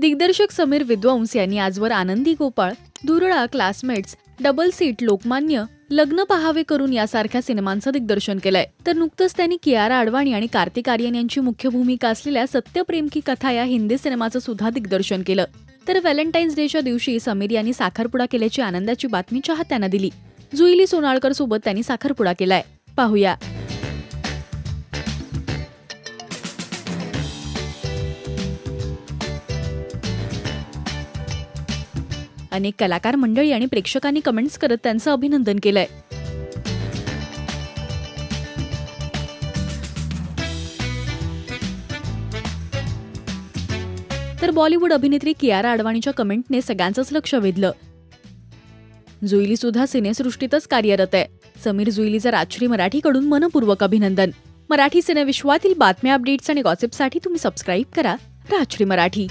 दिग्दर्शक समीर विद्वांस यांनी आजवर आनंदी गोपाळ, दुरळा, क्लासमेट्स, डबल सीट, लोकमान्य, लग्न पहावे करून यासारख्या सिनेमांचं दिग्दर्शन केलंय. तर नुकतंच त्यांनी कियारा अडवाणी आणि कार्तिक आर्यन यांची मुख्य भूमिका असलेल्या सत्यप्रेम की कथा या हिंदी सिनेमाचं सुद्धा दिग्दर्शन केलं. तर व्हॅलेंटाईन्स डेच्या दिवशी समीर यांनी साखरपुडा केल्याची आनंदाची बातमी चाहत्यांना दिली. जुईली सोनाळकर सोबत त्यांनी साखरपुडा केलाय. पाहूया. अनेक कलाकार मंडळी आणि प्रेक्षकांनी कमेंट्स करत त्यांचं अभिनंदन केलंय. तर बॉलिवूड अभिनेत्री कियारा अडवाणीच्या कमेंटने सगळ्यांचंच लक्ष वेधलं. जुईली सुद्धा सिनेसृष्टीतच कार्यरत आहे. समीर जुईलीचं राजश्री मराठीकडून मनपूर्वक अभिनंदन. मराठी सिनेविश्वातील बातम्या, अपडेट्स आणि गॉसिपसाठी तुम्ही सबस्क्राईब करा राजश्री मराठी.